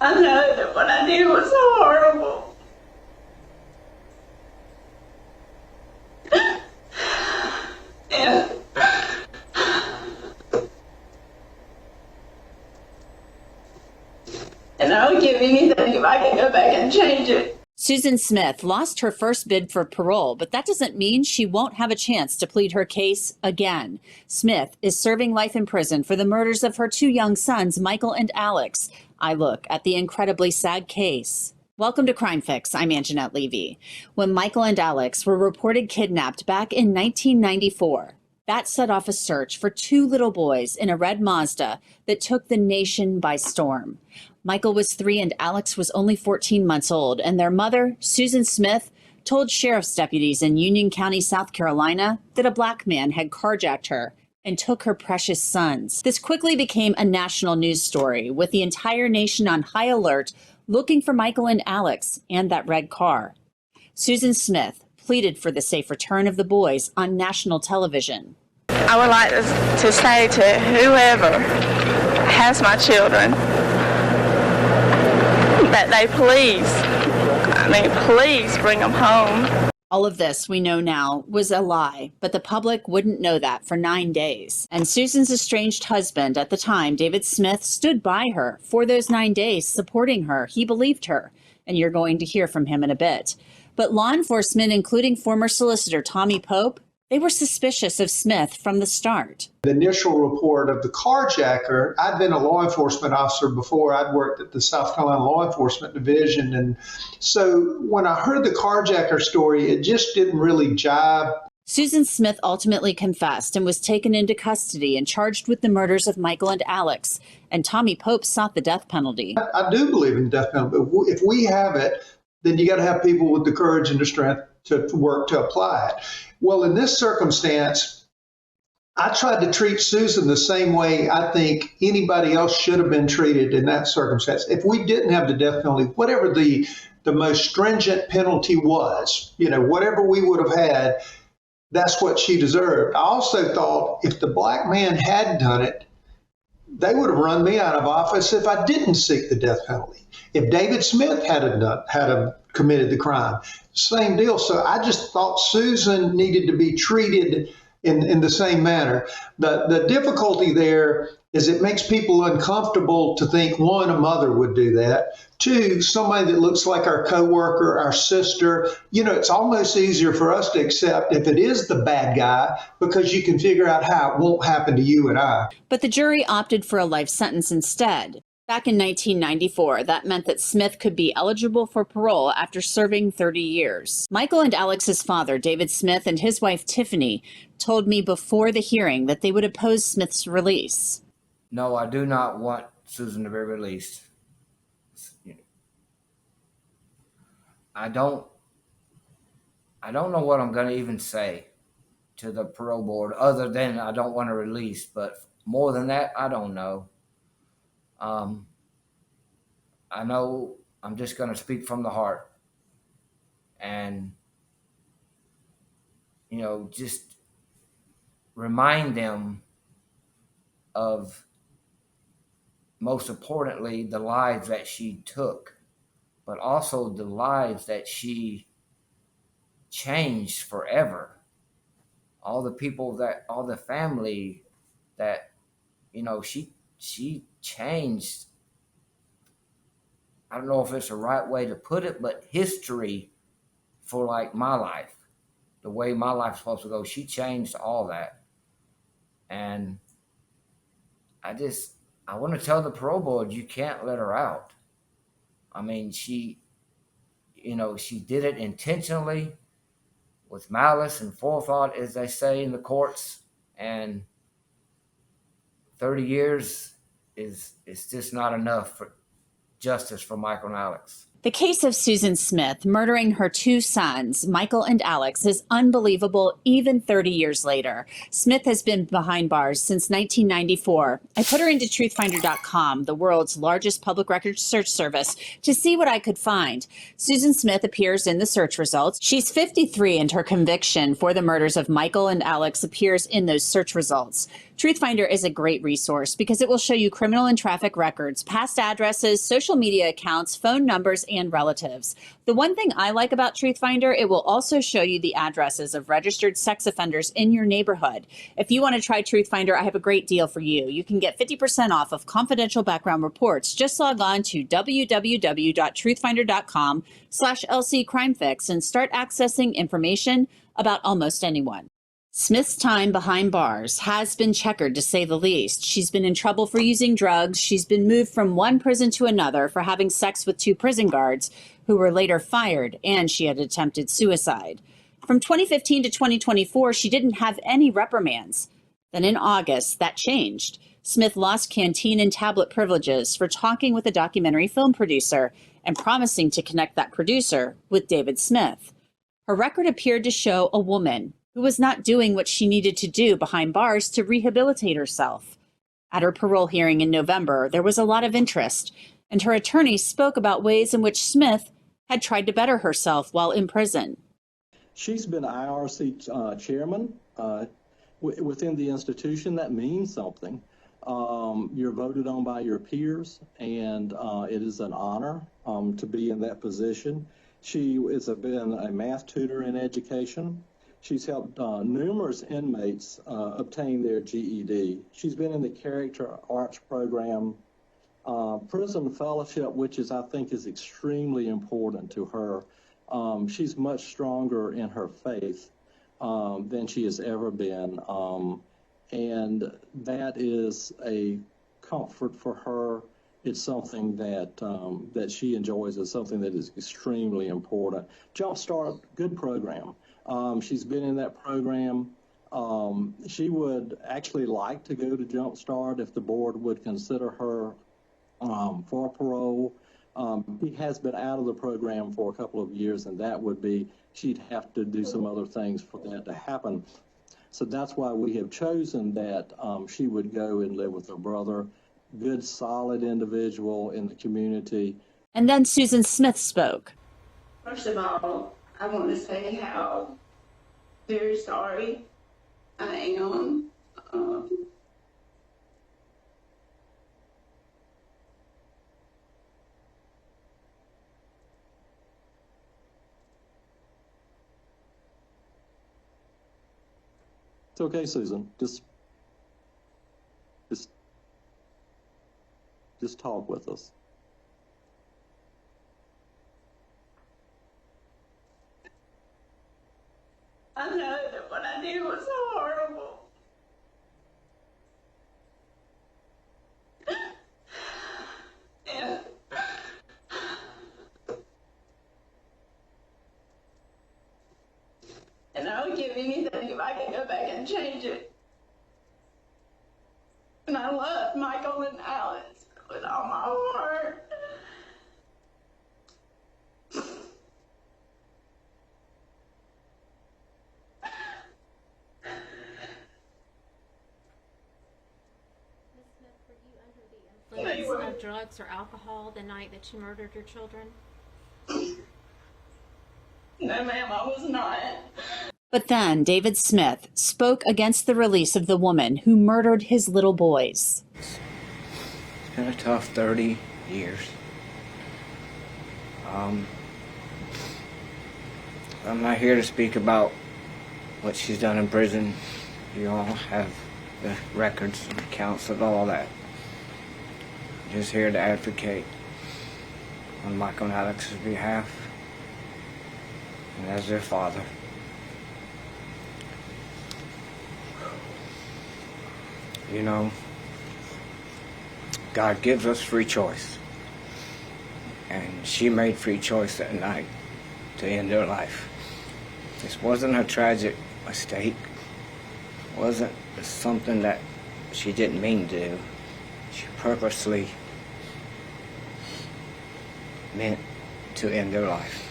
I know that what I did was so horrible. And I would give anything if I could go back and change it. Susan Smith lost her first bid for parole, but that doesn't mean she won't have a chance to plead her case again. Smith is serving life in prison for the murders of her two young sons, Michael and Alex. I look at the incredibly sad case. Welcome to Crime Fix. I'm Angenette Levy. When Michael and Alex were reported kidnapped back in 1994, that set off a search for two little boys in a red Mazda that took the nation by storm. Michael was 3 and Alex was only 14 months old, and their mother, Susan Smith, told sheriff's deputies in Union County, South Carolina, that a black man had carjacked her and took her precious sons. This quickly became a national news story, with the entire nation on high alert, looking for Michael and Alex and that red car. Susan Smith pleaded for the safe return of the boys on national television. I would like to say to whoever has my children that they please bring them home. All of this, we know now, was a lie, but the public wouldn't know that for 9 days. And Susan's estranged husband at the time, David Smith, stood by her for those 9 days, supporting her. He believed her, and you're going to hear from him in a bit. But law enforcement, including former solicitor Tommy Pope, they were suspicious of Smith from the start. The initial report of the carjacker, I'd been a law enforcement officer before. I'd worked at the South Carolina Law Enforcement Division. And so when I heard the carjacker story, it just didn't really jive. Susan Smith ultimately confessed and was taken into custody and charged with the murders of Michael and Alex. And Tommy Pope sought the death penalty. I do believe in the death penalty. If we have it, then you got to have people with the courage and the strength to work to apply it. Well, in this circumstance, I tried to treat Susan the same way I think anybody else should have been treated in that circumstance. If we didn't have the death penalty, whatever the most stringent penalty was, whatever we would have had, that's what she deserved. I also thought if the black man had done it, they would have run me out of office if I didn't seek the death penalty. If David Smith had committed the crime, same deal. So I just thought Susan needed to be treated in the same manner. The difficulty there is it makes people uncomfortable to think, one, a mother would do that. Two, somebody that looks like our coworker, our sister. It's almost easier for us to accept if it is the bad guy because you can figure out how it won't happen to you and I. But the jury opted for a life sentence instead. Back in 1994, that meant that Smith could be eligible for parole after serving 30 years. Michael and Alex's father, David Smith, and his wife, Tiffany, told me before the hearing that they would oppose Smith's release. No, I do not want Susan to be released. I don't know what I'm going to even say to the parole board other than I don't want to release, but more than that, I don't know. I know I'm just going to speak from the heart and, just remind them of, most importantly, the lives that she took, but also the lives that she changed forever. All the people all the family that, she changed. I don't know if it's the right way to put it, but history for my life, the way my life's supposed to go. She changed all that. And I want to tell the parole board, you can't let her out. I mean, she did it intentionally with malice and forethought, as they say in the courts. And 30 years is just not enough for justice for Michael and Alex. The case of Susan Smith murdering her two sons, Michael and Alex, is unbelievable even 30 years later. Smith has been behind bars since 1994. I put her into truthfinder.com, the world's largest public records search service, to see what I could find. Susan Smith appears in the search results. She's 53 and her conviction for the murders of Michael and Alex appears in those search results. Truthfinder is a great resource because it will show you criminal and traffic records, past addresses, social media accounts, phone numbers, and relatives. The one thing I like about Truthfinder, it will also show you the addresses of registered sex offenders in your neighborhood. If you want to try Truthfinder, I have a great deal for you. You can get 50% off of confidential background reports. Just log on to www.truthfinder.com/LCCrimeFix and start accessing information about almost anyone. Smith's time behind bars has been checkered, to say the least. She's been in trouble for using drugs. She's been moved from one prison to another for having sex with 2 prison guards who were later fired, and she had attempted suicide. From 2015 to 2024, she didn't have any reprimands. Then in August, that changed. Smith lost canteen and tablet privileges for talking with a documentary film producer and promising to connect that producer with David Smith. Her record appeared to show a woman who was not doing what she needed to do behind bars to rehabilitate herself. At her parole hearing in November, there was a lot of interest, and her attorney spoke about ways in which Smith had tried to better herself while in prison. She's been IRC chairman within the institution. That means something. You're voted on by your peers, and it is an honor to be in that position. She has been a math tutor in education. She's helped numerous inmates obtain their GED. She's been in the character arts program, prison fellowship, which I think is extremely important to her. She's much stronger in her faith than she has ever been. And that is a comfort for her. It's something that she enjoys. It's something that is extremely important. Jumpstart, good program. She's been in that program. She would actually like to go to Jumpstart if the board would consider her for parole. He has been out of the program for a couple of years, and that would be, she'd have to do some other things for that to happen. So that's why we have chosen that she would go and live with her brother. Good, solid individual in the community. And then Susan Smith spoke. First of all, I want to say how very sorry I am. It's okay, Susan. Just talk with us. I know that what I did was horrible. And I would give anything if I could go back and change it. And I love Michael and Alice with all my heart. Of drugs or alcohol the night that you murdered your children? No, ma'am, I was not. But then David Smith spoke against the release of the woman who murdered his little boys. It's been a tough 30 years. I'm not here to speak about what she's done in prison. You all have the records and accounts of all that. Just here to advocate on Michael and Alex's behalf and as their father. You know, God gives us free choice, and she made free choice that night to end her life. This wasn't a tragic mistake. It wasn't something that she didn't mean to do. She purposely meant to end her life.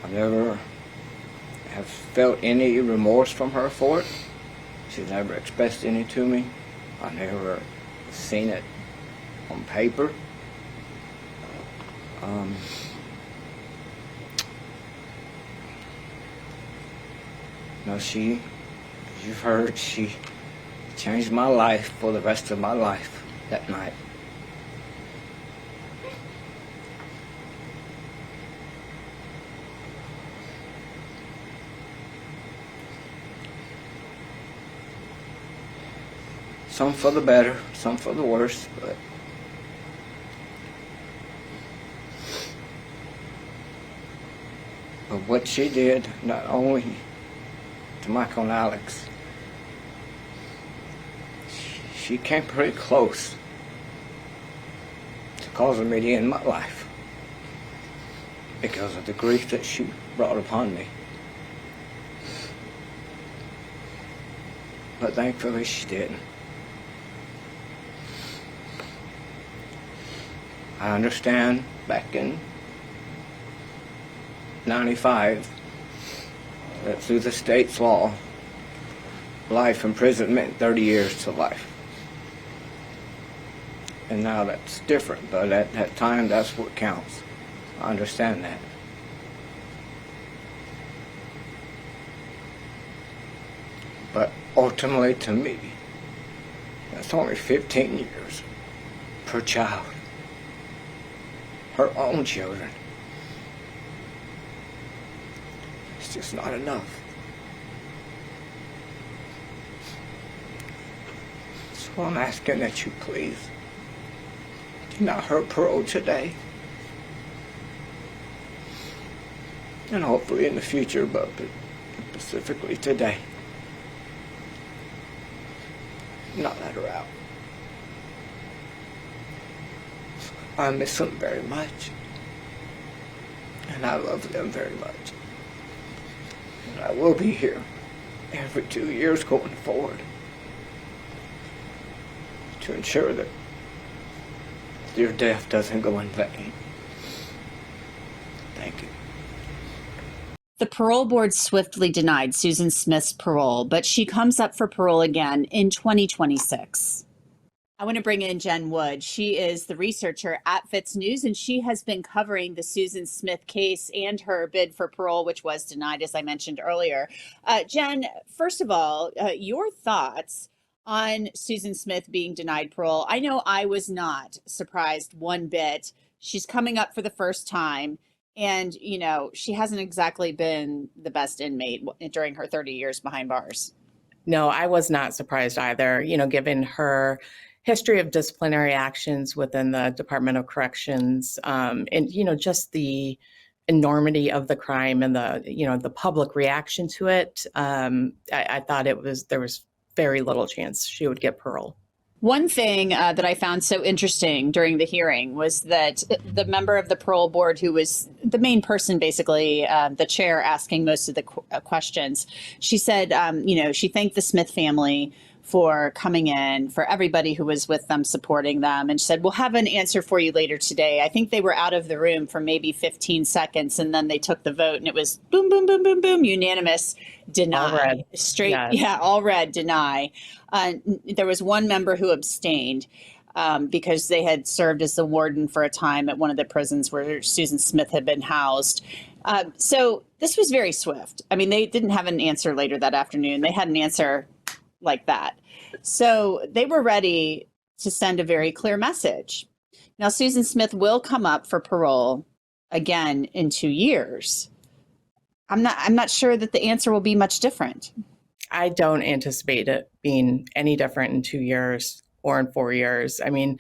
I never have felt any remorse from her for it. She's never expressed any to me. I never seen it on paper. No, she You've heard she changed my life for the rest of my life that night. Some for the better, some for the worse, but what she did, not only to Michael and Alex, she came pretty close to causing me to end my life because of the grief that she brought upon me. But thankfully she didn't. I understand back in 95 that through the state's law, life in prison meant 30 years to life. And now that's different, but at that time, that's what counts. I understand that. But ultimately, to me, that's only 15 years per child. Her own children. It's just not enough. So I'm asking that you please deny her parole today. And hopefully in the future, but specifically today. Not let her out. I miss them very much. And I love them very much. And I will be here every 2 years going forward to ensure that your death doesn't go in vain. Thank you. The parole board swiftly denied Susan Smith's parole, but she comes up for parole again in 2026. I want to bring in Jen Wood. She is the researcher at Fitz News, and she has been covering the Susan Smith case and her bid for parole, which was denied, as I mentioned earlier. Jen, first of all, your thoughts on Susan Smith being denied parole. I know I was not surprised one bit. She's coming up for the first time, and, you know, she hasn't exactly been the best inmate during her 30 years behind bars. No, I was not surprised either, you know, given her history of disciplinary actions within the Department of Corrections, and, you know, just the enormity of the crime and the, you know, the public reaction to it. I thought there was very little chance she would get parole. One thing that I found so interesting during the hearing was that the member of the parole board, who was the main person, basically the chair asking most of the questions, she said, you know, she thanked the Smith family for coming in, for everybody who was with them, supporting them, and said, we'll have an answer for you later today. I think they were out of the room for maybe 15 seconds, and then they took the vote, and it was boom, boom, boom, boom, boom, unanimous, deny. All red. Straight, Yes. Yeah, all red, deny. There was one member who abstained because they had served as the warden for a time at one of the prisons where Susan Smith had been housed. So this was very swift. I mean, they didn't have an answer later that afternoon. They had an answer like that. So they were ready to send a very clear message. Now, Susan Smith will come up for parole again in 2 years. I'm not sure that the answer will be much different. I don't anticipate it being any different in 2 years or in 4 years. I mean,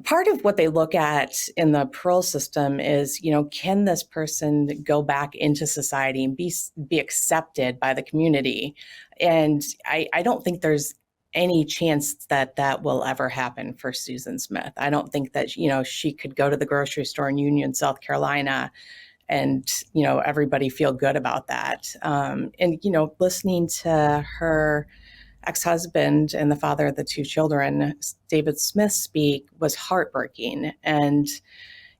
part of what they look at in the parole system is, you know, can this person go back into society and be accepted by the community? And I don't think there's any chance that that will ever happen for Susan Smith. I don't think that, you know, she could go to the grocery store in Union, South Carolina, and, you know, everybody feel good about that. And, you know, listening to her ex-husband and the father of the two children, David Smith, speak was heartbreaking. And,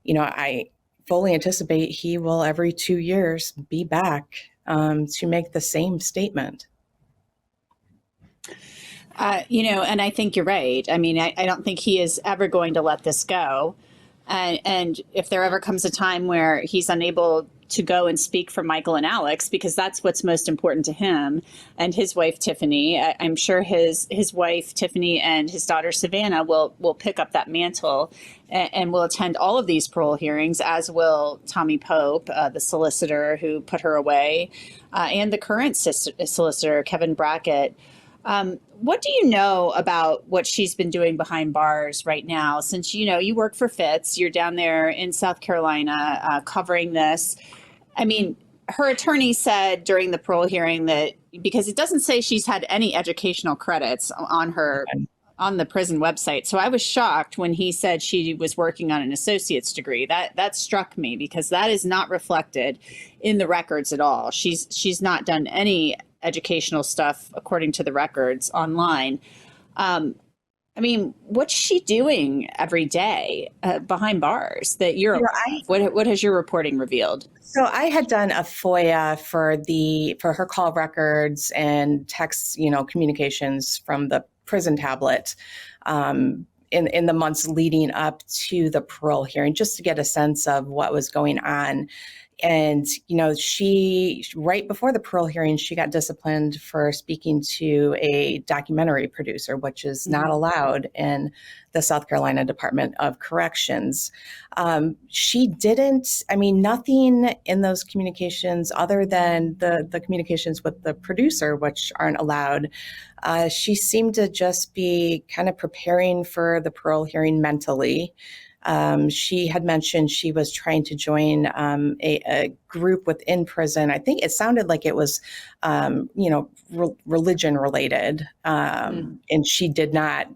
you know, I fully anticipate he will every 2 years be back to make the same statement. You know, and I think you're right. I mean, I don't think he is ever going to let this go. And if there ever comes a time where he's unable to go and speak for Michael and Alex because that's what's most important to him and his wife, Tiffany. I'm sure his wife, Tiffany, and his daughter, Savannah, will pick up that mantle and will attend all of these parole hearings, as will Tommy Pope, the solicitor who put her away, and the current solicitor, Kevin Brackett. What do you know about what she's been doing behind bars right now? Since, you work for Fitz, you're down there in South Carolina covering this. I mean, her attorney said during the parole hearing that because it doesn't say she's had any educational credits on the prison website. So I was shocked when he said she was working on an associate's degree. That struck me because that is not reflected in the records at all. She's not done any educational stuff according to the records online. I mean, what's she doing every day behind bars that you're what has your reporting revealed? So I had done a FOIA for her call records and text, communications from the prison tablet in the months leading up to the parole hearing, just to get a sense of what was going on. And, she, right before the parole hearing, she got disciplined for speaking to a documentary producer, which is not allowed in the South Carolina Department of Corrections. She didn't, nothing in those communications other than the communications with the producer, which aren't allowed. She seemed to just be kind of preparing for the parole hearing mentally. She had mentioned she was trying to join a group within prison. I think it sounded like it was, religion related. And she did not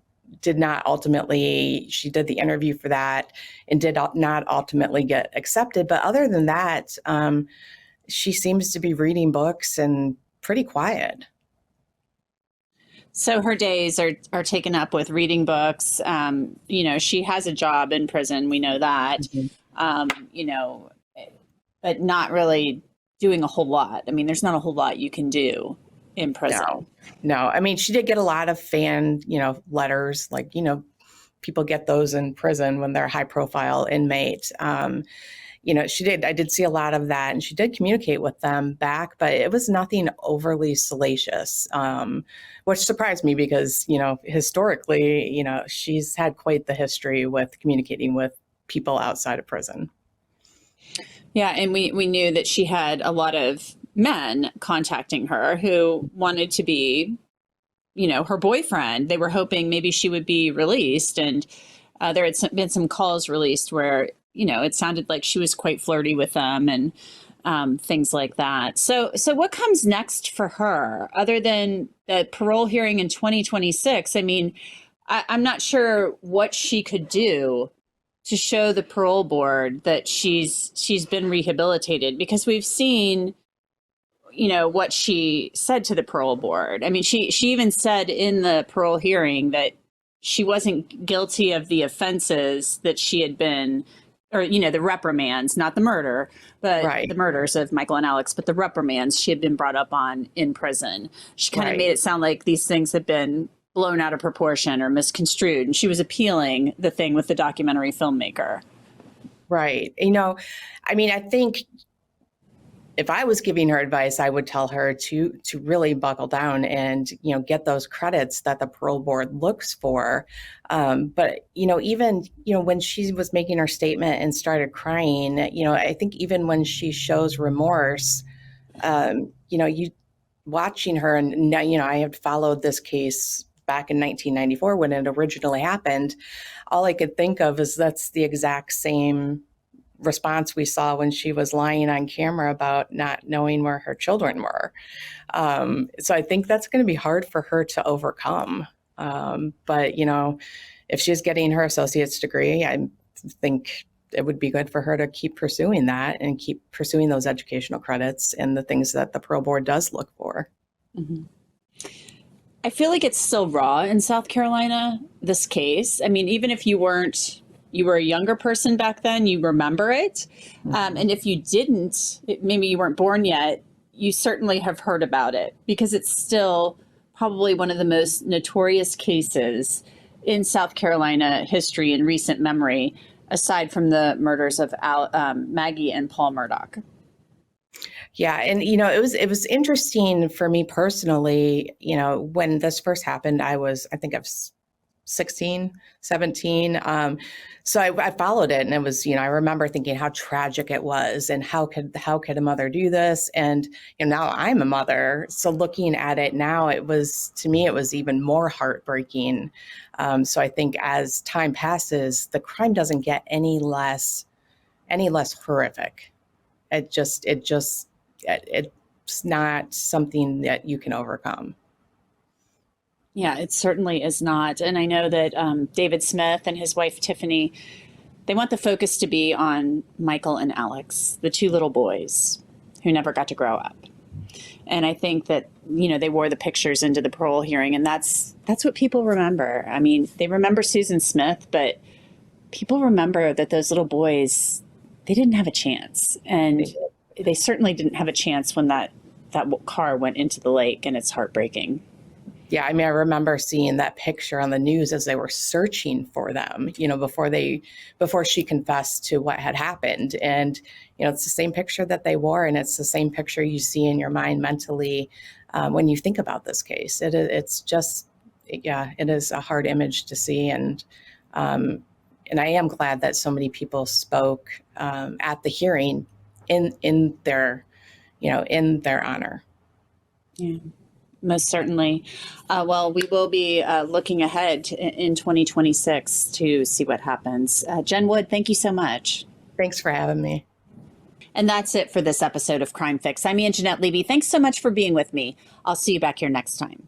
ultimately, she did the interview for that and did not ultimately get accepted. But other than that, she seems to be reading books and pretty quiet. So her days are taken up with reading books. She has a job in prison. We know that, but not really doing a whole lot. There's not a whole lot you can do in prison. No. She did get a lot of fan, letters, like, people get those in prison when they're a high profile inmate. I did see a lot of that, and she did communicate with them back, but it was nothing overly salacious, which surprised me because, historically, she's had quite the history with communicating with people outside of prison. Yeah. And we knew that she had a lot of men contacting her who wanted to be, her boyfriend. They were hoping maybe she would be released. And there had been some calls released where, it sounded like she was quite flirty with them and things like that. So what comes next for her other than the parole hearing in 2026? I'm not sure what she could do to show the parole board that she's been rehabilitated, because we've seen, what she said to the parole board. She even said in the parole hearing that she wasn't guilty of the offenses that she had been, or, the reprimands, not the murder, but the murders of Michael and Alex, but the reprimands she had been brought up on in prison. She kind of made it sound like these things had been blown out of proportion or misconstrued. And she was appealing the thing with the documentary filmmaker. Right. I think if I was giving her advice, I would tell her to really buckle down and, get those credits that the parole board looks for. But, even, when she was making her statement and started crying, I think even when she shows remorse, you watching her, and now, I had followed this case back in 1994 when it originally happened. All I could think of is that's the exact same response we saw when she was lying on camera about not knowing where her children were. So I think that's going to be hard for her to overcome. But, if she's getting her associate's degree, I think it would be good for her to keep pursuing that and keep pursuing those educational credits and the things that the parole board does look for. Mm-hmm. I feel like it's still raw in South Carolina, this case. Even if you were a younger person back then, you remember it. And if you didn't, maybe you weren't born yet, you certainly have heard about it because it's still probably one of the most notorious cases in South Carolina history in recent memory, aside from the murders of Maggie and Paul Murdaugh. Yeah. And, it was interesting for me personally, when this first happened, I think I was 16, 17. So I followed it, and it was, I remember thinking how tragic it was, and how could a mother do this? And now I'm a mother, so looking at it now, to me it was even more heartbreaking. So I think as time passes, the crime doesn't get any less horrific. It's not something that you can overcome. Yeah, it certainly is not. And I know that David Smith and his wife, Tiffany, they want the focus to be on Michael and Alex, the two little boys who never got to grow up. And I think that, they wore the pictures into the parole hearing, and that's what people remember. I mean, they remember Susan Smith, but people remember that those little boys, they didn't have a chance. And they certainly didn't have a chance when that car went into the lake, and it's heartbreaking. Yeah, I mean, I remember seeing that picture on the news as they were searching for them, before she confessed to what had happened. And, it's the same picture that they wore, and it's the same picture you see in your mind mentally when you think about this case. It is a hard image to see. And I am glad that so many people spoke at the hearing in their honor. Yeah. Most certainly. Well, we will be looking ahead in 2026 to see what happens. Jen Wood, thank you so much. Thanks for having me. And that's it for this episode of Crime Fix. I'm Angenette Levy. Thanks so much for being with me. I'll see you back here next time.